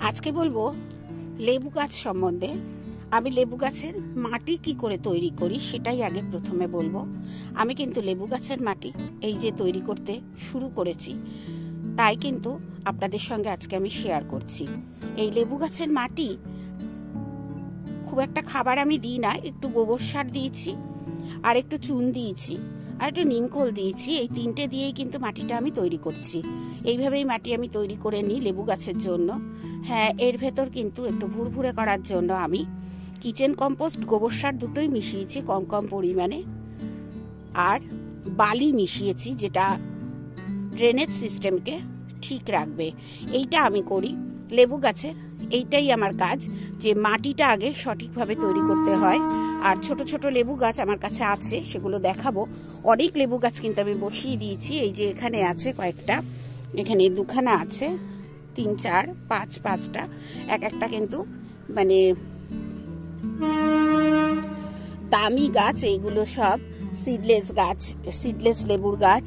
আজকে বলবো লেবু গাছ সম্বন্ধে। আমি লেবু গাছের মাটি কি করে তৈরি করি সেটাই আগে প্রথমে বলবো। আমি কিন্তু লেবু গাছের মাটি এই যে তৈরি করতে শুরু করেছি, তাই কিন্তু আপনাদের সঙ্গে আজকে আমি শেয়ার করছি। এই লেবু গাছের মাটি খুব একটা খাবার আমি দিই না, একটু গোবর সার দিয়েছি, আর একটু চুন দিয়েছি, আর একটু নিমখোল দিয়েছি। এই তিনটে দিয়েই কিন্তু মাটিটা আমি তৈরি করছি। এইভাবেই মাটি আমি তৈরি করে নিই লেবু গাছের জন্য। হ্যাঁ, এর ভেতর কিন্তু একটু ভুরভুরে করার জন্য আমি কিচেন কম্পোস্ট, গোবর সার দুটোই মিশিয়েছি কম কম পরিমাণে, আর বালি মিশিয়েছি যেটা ড্রেনেজ সিস্টেমকে ঠিক রাখবে। এইটা আমি করি লেবু গাছের। এইটাই আমার কাজ, যে মাটিটা আগে সঠিকভাবে তৈরি করতে হয়। আর ছোট ছোট লেবু গাছ আমার কাছে আছে, সেগুলো দেখাবো। অনেক লেবু গাছ কিন্তু আমি বসিয়ে দিয়েছি। এই যে এখানে আছে কয়েকটা, এখানে দুখানা আছে, 3, 4, 5টা। এক একটা কিন্তু মানে দামি গাছ। এইগুলো সব সিডলেস গাছ, সিডলেস লেবুর গাছ।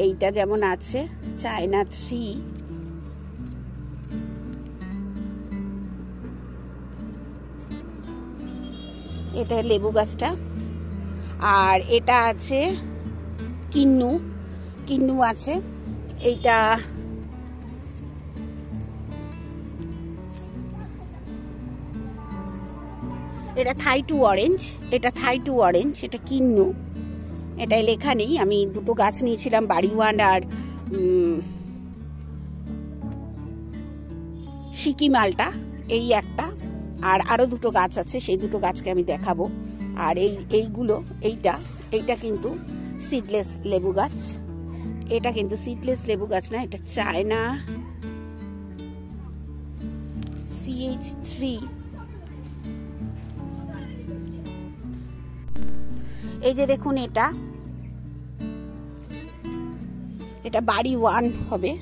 এইটা যেমন আছে চায়না 3, এটা লেবু গাছটা। আর এটা আছে কিন্নু আছে। এইটা থাই টু অরেঞ্জ, এটা কিন্নু। এটাই লেখা নেই। আমি দুটো গাছ নিয়েছিলাম, বাড়িওয়ান আর সিকিমালটা, এই একটা। আর আরো দুটো গাছ আছে, সেই দুটো গাছকে আমি দেখাবো। আর এইটা কিন্তু সিডলেস লেবু গাছ। এটা কিন্তু সিডলেস লেবু গাছ না, এটা চায়না CH3। এই যে দেখুন, এটা বাড়িওয়ান হবে।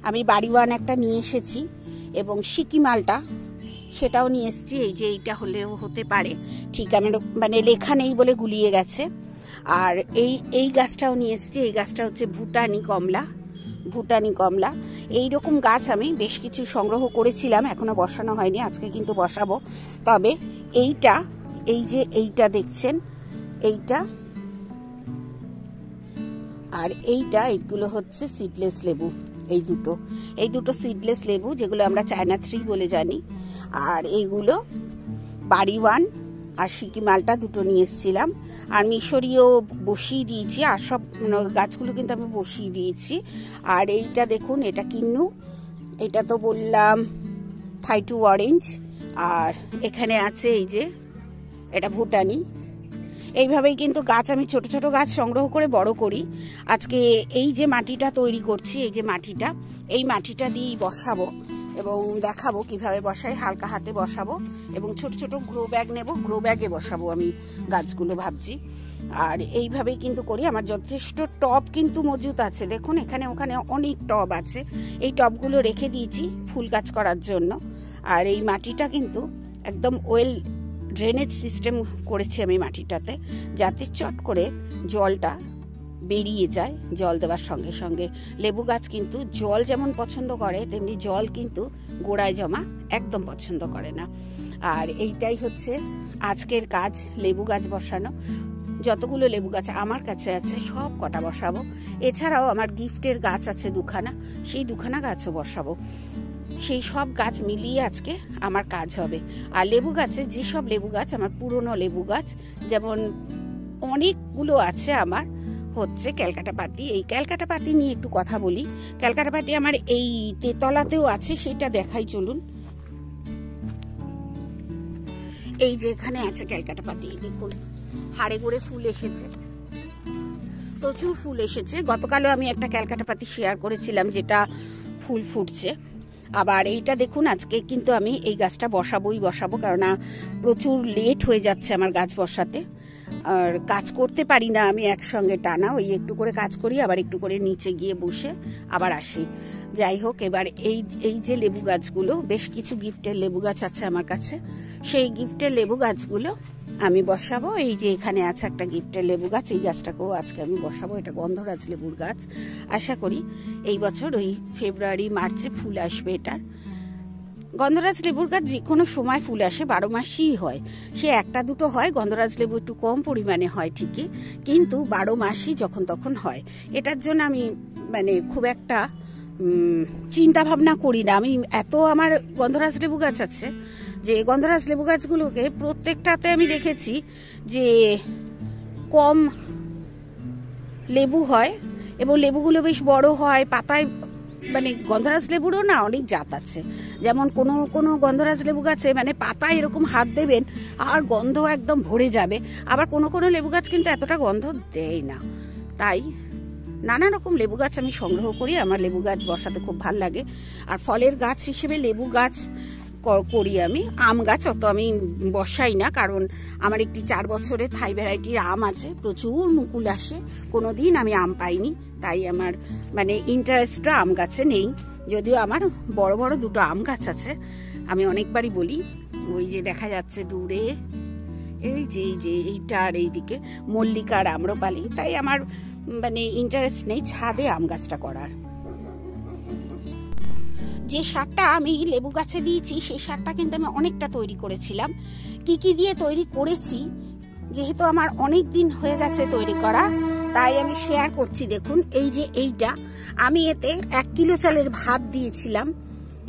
আমি বাড়িওয়ান একটা নিয়ে এসেছি, এবং সিকিমালটা সেটাও নিয়ে এসেছি। এই যে এইটা হলেও হতে পারে, ঠিক আমার মানে লেখা নেই বলে গুলিয়ে গেছে। আর এই গাছটাও নিয়ে এসেছি। এই গাছটা হচ্ছে ভুটানি কমলা। এইরকম গাছ আমি বেশ কিছু সংগ্রহ করেছিলাম, এখনো বসানো হয়নি, আজকে কিন্তু বসাবো। তবে এইটা দেখছেন, এইটা আর এইগুলো হচ্ছে সিডলেস লেবু। এই দুটো সিডলেস লেবু, যেগুলো আমরা চায়না 3 বলে জানি। আর এইগুলো বাড়িওয়ান আর সিকিমালটা দুটো নিয়ে এসেছিলাম। আর মিশরীয় বসিয়ে দিয়েছি, আর সব গাছগুলো কিন্তু আমি বসিয়ে দিয়েছি। আর এইটা দেখুন, এটা কিন্নু, এটা তো বললাম থাই টু অরেঞ্জ। আর এখানে আছে এই যে এটা ভুটানি। এইভাবেই কিন্তু গাছ আমি ছোট ছোট গাছ সংগ্রহ করে বড় করি। আজকে এই যে মাটিটা তৈরি করছি, এই মাটিটা দিয়েই বসাবো, এবং দেখাবো কিভাবে বসাই। হালকা হাতে বসাবো, এবং ছোট ছোট গ্রো ব্যাগ নেব, গ্রো ব্যাগে বসাবো আমি গাছগুলো ভাবছি। আর এইভাবেই কিন্তু করি। আমার যথেষ্ট টব কিন্তু মজুত আছে, দেখুন এখানে ওখানে অনেক টব আছে। এই টবগুলো রেখে দিয়েছি ফুল গাছ করার জন্য। আর এই মাটিটা কিন্তু একদম ওয়েল ড্রেনেজ সিস্টেম করেছি আমি মাটিটাতে, যাতে চট করে জলটা বেরিয়ে যায় জল দেওয়ার সঙ্গে সঙ্গে। লেবু গাছ কিন্তু জল যেমন পছন্দ করে, তেমনি জল কিন্তু গোড়ায় জমা একদম পছন্দ করে না। আর এইটাই হচ্ছে আজকের কাজ, লেবু গাছ বসানো। যতগুলো লেবু গাছ আমার কাছে আছে সব কটা বসাবো। এছাড়াও আমার গিফটের গাছ আছে 2খানা, সেই 2খানা গাছও বসাবো। সেই সব গাছ মিলিয়ে আজকে আমার কাজ হবে। আর লেবু গাছে, যেসব লেবু গাছ আমার পুরনো লেবু গাছ, যেমন অনেকগুলো আছে আমার হচ্ছে ক্যালকাটা পাতি। এই ক্যালকাটা পাতি নিয়ে একটু কথা বলি। ক্যালকাটা পাতি আমার এই তেতলাতেও আছে, সেটা দেখাই চলুন। এই যে এখানে আছে ক্যালকাটা পাতি, দেখুন হাড়ে করে ফুল এসেছে, প্রচুর ফুল এসেছে। গতকালও আমি একটা ক্যালকাটা পাতি শেয়ার করেছিলাম, যেটা ফুল ফুটছে। আবার এইটা দেখুন, আজকে কিন্তু আমি এই গাছটা বসাবো, কেননা প্রচুর লেট হয়ে যাচ্ছে আমার গাছ বসাতে। আর কাজ করতে পারি না আমি একসঙ্গে টানা, ওই একটু করে কাজ করি, আবার একটু করে নিচে গিয়ে বসে আবার আসি। যাই হোক, এবার এই যে লেবু গাছগুলো, বেশ কিছু গিফটের লেবু গাছ আছে আমার কাছে, সেই গিফটের লেবু গাছগুলো আমি বসাবো। এই যে এখানে আছে একটা গিফটের লেবু গাছ, এই গাছটাকেও আজকে আমি বসাবো। এটা গন্ধরাজ লেবুর গাছ। আশা করি এই বছর ওই ফেব্রুয়ারি মার্চে ফুল আসবে এটার। গন্ধরাজ লেবুর গাছ যে কোনো সময় ফুল আসে, 12 মাসই হয়। সে একটা দুটো হয়, গন্ধরাজ লেবু একটু কম পরিমাণে হয় ঠিকই, কিন্তু 12 মাসই যখন তখন হয়। এটার জন্য আমি মানে খুব একটা চিন্তা ভাবনা করি না। আমি এত আমার গন্ধরাজ লেবু গাছ আছে যে গন্ধরাজ লেবু গাছগুলোকে প্রত্যেকটাতে আমি দেখেছি যে কম লেবু হয় এবং লেবুগুলো বেশ বড় হয়, পাতায় মানে গন্ধরাজ লেবুরও না অনেক জাত আছে। যেমন কোনো কোনো গন্ধরাজ লেবু গাছে মানে পাতায় এরকম হাত দেবেন আর গন্ধ একদম ভরে যাবে, আবার কোনো কোনো লেবু গাছ কিন্তু এতটা গন্ধ দেয় না। তাই নানা রকম লেবু গাছ আমি সংগ্রহ করি, আমার লেবু গাছ বসাতে খুব ভাল লাগে। আর ফলের গাছ হিসেবে লেবু গাছ করি আমি। আম গাছ অত আমি বসাই না, কারণ আমার একটি 4 বছরের থাই ভ্যারাইটির আম আছে, প্রচুর মুকুল আসে, কোনোদিন আমি আম পাইনি, তাই আমার মানে ইন্টারেস্টটা আম গাছে নেই। যদিও আমার বড় বড় দুটো আম গাছ আছে। আমি অনেকবারই বলি, ওই যে দেখা যাচ্ছে দূরে এই যে এইটা আর এইদিকে মল্লিকার আম্রপালি, তাই আমার মানে ইন্টারেস্ট নেই ছাদে আম গাছটা করার। যে সারটা আমি লেবু গাছে দিয়েছি সেই সারটা কিন্তু আমি অনেকটা তৈরি করেছিলাম। কি কি দিয়ে তৈরি করেছি, যেহেতু আমার অনেক দিন হয়ে গেছে তৈরি করা, তাই আমি শেয়ার করছি। দেখুন এই যে এইটা আমি এতে 1 কিলো চালের ভাত দিয়েছিলাম,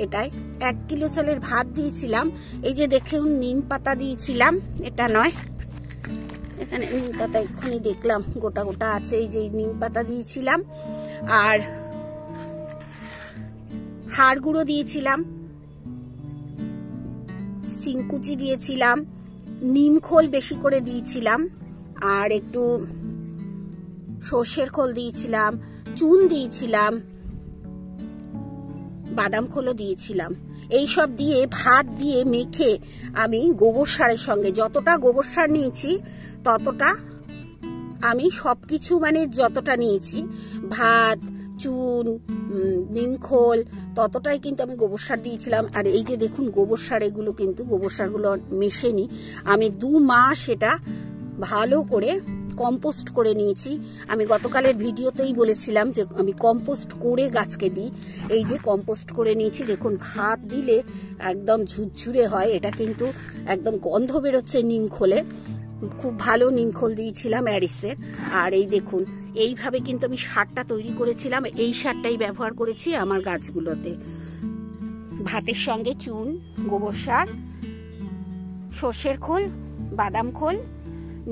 এটাই 1 কিলো চালের ভাত দিয়েছিলাম। এই যে দেখুন নিম পাতা দিয়েছিলাম, এটা নয়, এখানে নিম পাতা এক্ষুনি দেখলাম গোটা গোটা আছে, এই যে নিম পাতা দিয়েছিলাম, আর হাড় গুঁড়ো দিয়েছিলাম, শিংকুচি দিয়েছিলাম, নিম খোল বেশি করে দিয়েছিলাম, আর একটু সর্ষের খোল দিয়েছিলাম, চুন দিয়েছিলাম, বাদাম খোলও দিয়েছিলাম। এইসব দিয়ে ভাত দিয়ে মেখে আমি গোবর সারের সঙ্গে যতটা গোবর সার নিয়েছি ততটা আমি সবকিছু মানে যতটা নিয়েছি ভাত, চুন, নিমখোল, ততটাই কিন্তু আমি গোবর সার দিয়েছিলাম। আর এই যে দেখুন গোবর সার, এগুলো কিন্তু গোবর সারগুলো মেশেনি, আমি 2 মাস এটা ভালো করে কম্পোস্ট করে নিয়েছি। আমি গতকালের ভিডিওতেই বলেছিলাম যে আমি কম্পোস্ট করে গাছকে দিই। এই যে কম্পোস্ট করে নিয়েছি, দেখুন ভাত দিলে একদম ঝুরঝুরে হয়, এটা কিন্তু একদম গন্ধ বেরোচ্ছে নিমখোলে, খুব ভালো নিমখোল দিয়েছিলাম অ্যারিসের। আর এই দেখুন এইভাবে কিন্তু আমি সারটা তৈরি করেছিলাম, এই সারটাই ব্যবহার করেছি আমার গাছগুলোতে। ভাতের সঙ্গে চুন, গোবর সার, সর্ষের খোল, বাদাম খোল,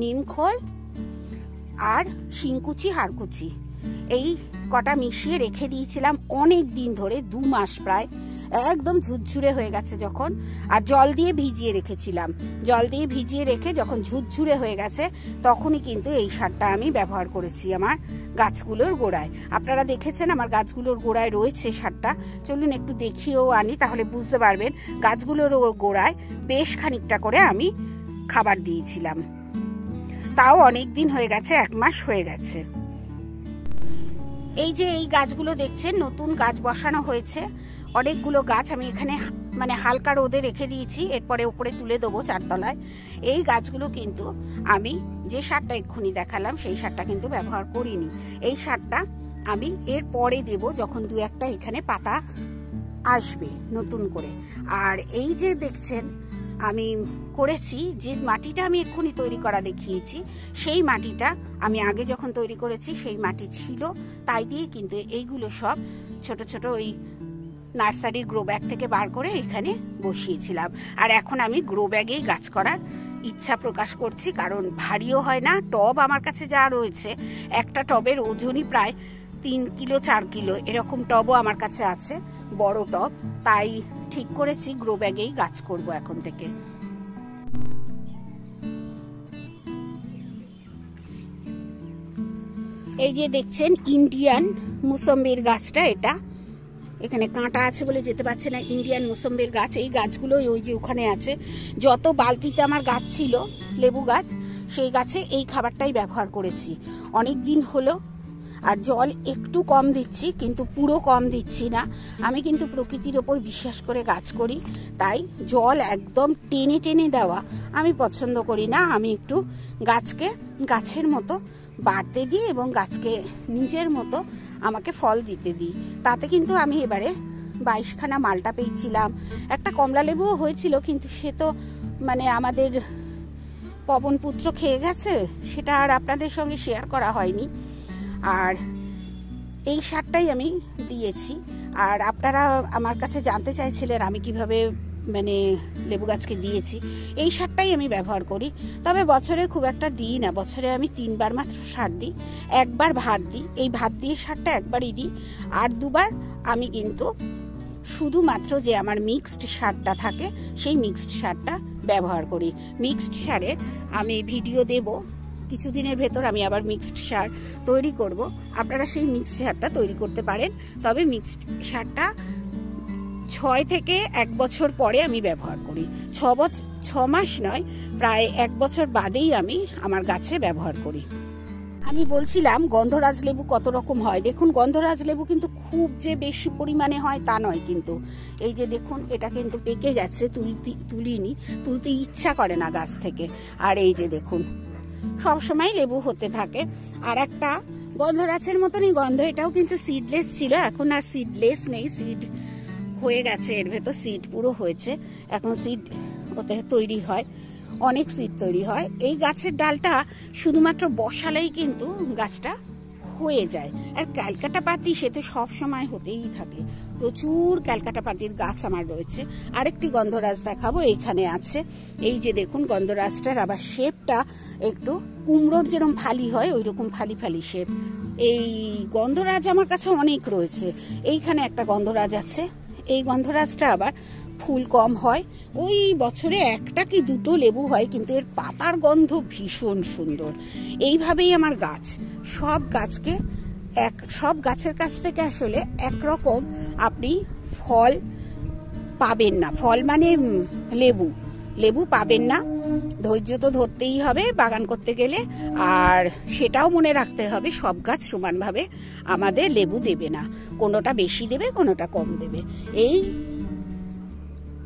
নিম খোল আর শিংকুচি, হাড়কুচি, এই কটা মিশিয়ে রেখে দিয়েছিলাম অনেক দিন ধরে, 2 মাস প্রায়, একদম ঝুরঝুরে হয়ে গেছে যখন। আর জল দিয়ে ভিজিয়ে রেখেছিলাম, জল দিয়ে ভিজিয়ে রেখে যখন ঝুরঝুরে হয়ে গেছে তখনই কিন্তু এই সারটা আমি ব্যবহার করেছি আমার গাছগুলোর গোড়ায়। আপনারা দেখেছেন আমার গাছগুলোর গোড়ায় রয়েছে সারটা, চলুন একটু দেখিয়েও আনি, তাহলে বুঝতে পারবেন। গাছগুলোর গোড়ায় বেশ খানিকটা করে আমি খাবার দিয়েছিলাম, তাও অনেক দিন হয়ে গেছে, 1 মাস হয়ে গেছে। এই যে এই গাছগুলো দেখছেন, নতুন গাছ বসানো হয়েছে, অনেকগুলো গাছ আমি এখানে মানে হালকা রোদে রেখে দিয়েছি, এরপরে উপরে তুলে দেবো 4 তলায়। এই গাছগুলো কিন্তু আমি যে সারটা এক্ষুনি দেখালাম সেই সারটা কিন্তু ব্যবহার করিনি, এই সারটা আমি এর পরে দেব যখন 2-1টা এখানে পাতা আসবে নতুন করে। আর এই যে দেখছেন আমি করেছি, যে মাটিটা আমি এক্ষুনি তৈরি করা দেখিয়েছি, সেই মাটিটা আমি আগে যখন তৈরি করেছি সেই মাটি ছিল, তাই দিয়ে কিন্তু এইগুলো সব ছোট ছোট ওই নার্সারির গ্রো ব্যাগ থেকে বার করে এখানে বসিয়েছিলাম। আর এখন আমি গ্রো ব্যাগেই গাছ করার ইচ্ছা প্রকাশ করছি, কারণ ভারীও হয় না। টব আমার কাছে যা রয়েছে, একটা টবের ওজনই প্রায় 3 কিলো 4 কিলো এরকম টবও আমার কাছে আছে, বড় টব, তাই ঠিক করেছি গ্রো ব্যাগেই গাছ করব এখন থেকে। এই যে দেখছেন ইন্ডিয়ান মুসম্বির গাছটা, এটা এখানে কাঁটা আছে বলে যেতে পারছে না, ইন্ডিয়ান মুসম্বির গাছ। এই গাছগুলো ওই যে ওখানে আছে, যত বালতিতে আমার গাছ ছিল লেবু গাছ, সেই গাছে এই খাবারটাই ব্যবহার করেছি অনেক দিন হলো। আর জল একটু কম দিচ্ছি, কিন্তু পুরো কম দিচ্ছি না, আমি কিন্তু প্রকৃতির ওপর বিশ্বাস করে গাছ করি, তাই জল একদম টেনে টেনে দেওয়া আমি পছন্দ করি না। আমি একটু গাছকে গাছের মতো বাড়তে দিই এবং গাছকে নিজের মতো আমাকে ফল দিতে দিই। তাতে কিন্তু আমি এবারে 22খানা মালটা পেয়েছিলাম, একটা কমলা লেবুও হয়েছিল, কিন্তু সে তো মানে আমাদের পবনপুত্র খেয়ে গেছে, সেটা আর আপনাদের সঙ্গে শেয়ার করা হয়নি। আর এই সারটাই আমি দিয়েছি। আর আপনারা আমার কাছে জানতে চাইছিলেন আমি কিভাবে মানে লেবু গাছকে দিয়েছি। এই সারটাই আমি ব্যবহার করি, তবে বছরে খুব একটা দিই না। বছরে আমি 3বার মাত্র সার দিই। একবার ভাত দিই, এই ভাত দিয়ে সারটা একবারই দিই। আর 2বার আমি কিন্তু শুধুমাত্র যে আমার মিক্সড সারটা থাকে সেই মিক্সড সারটা ব্যবহার করি। মিক্সড সারের আমি ভিডিও দেব কিছুদিনের ভেতর। আমি আবার মিক্সড সার তৈরি করব, আপনারা সেই মিক্সড সারটা তৈরি করতে পারেন। তবে মিক্সড সারটা 6 থেকে 1 বছর পরে আমি ব্যবহার করি। 6 মাস নয়, প্রায় 1 বছর বাদেই আমি আমার গাছে ব্যবহার করি। আমি বলছিলাম গন্ধরাজ লেবু কত রকম হয়। দেখুন, গন্ধরাজ লেবু কিন্তু খুব যে বেশি পরিমাণে হয় তা নয় কিন্তু। এই যে দেখুন, এটা কিন্তু পেকে গেছে, তুলতে ইচ্ছা করে না গাছ থেকে। আর এই যে দেখুন, সবসময় লেবু হতে থাকে। আর একটা গন্ধরাজের মতনই গন্ধ, এটাও কিন্তু সিডলেস ছিল, এখন আর সিডলেস নেই, সিড হয়ে গেছে, এর ভেতর সিড পুরো হয়েছে। এখন সিড ওতে তৈরি হয়, অনেক সিড তৈরি হয়। এই গাছের ডালটা শুধুমাত্র বসালেই কিন্তু গাছটা হয়ে যায়। আর ক্যালকাটা পাতি সে তো সব সময় হতেই থাকে, প্রচুর ক্যালকাটা পাতির গাছ আমার রয়েছে। আরেকটি গন্ধরাজ দেখাবো, এইখানে আছে। এই যে দেখুন, গন্ধরাজটার আবার শেপটা একটু কুমড়োর যেরকম ফালি হয় ওই রকম ফালি ফালি শেপ। এই গন্ধরাজ আমার কাছে অনেক রয়েছে। এইখানে একটা গন্ধরাজ আছে। এই গন্ধরাজটা আবার ফুল কম হয়, ওই বছরে 1টা কি 2টো লেবু হয়, কিন্তু এর পাতার গন্ধ ভীষণ সুন্দর। এইভাবেই আমার গাছ, সব গাছের কাছ থেকে আসলে একরকম আপনি ফল পাবেন না। ফল মানে লেবু পাবেন না। ধৈর্য তো ধরতেই হবে বাগান করতে গেলে। আর সেটাও মনে রাখতে হবে, সব গাছ সমানভাবে আমাদের লেবু দেবে না, কোনোটা বেশি দেবে, কোনোটা কম দেবে। এই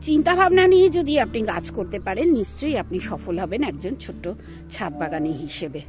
চিন্তা ভাবনা নিয়ে যদি আপনি গাছ করতে পারেন, নিশ্চয়ই আপনি সফল হবেন একজন ছোট্ট ছাদ বাগানি হিসেবে।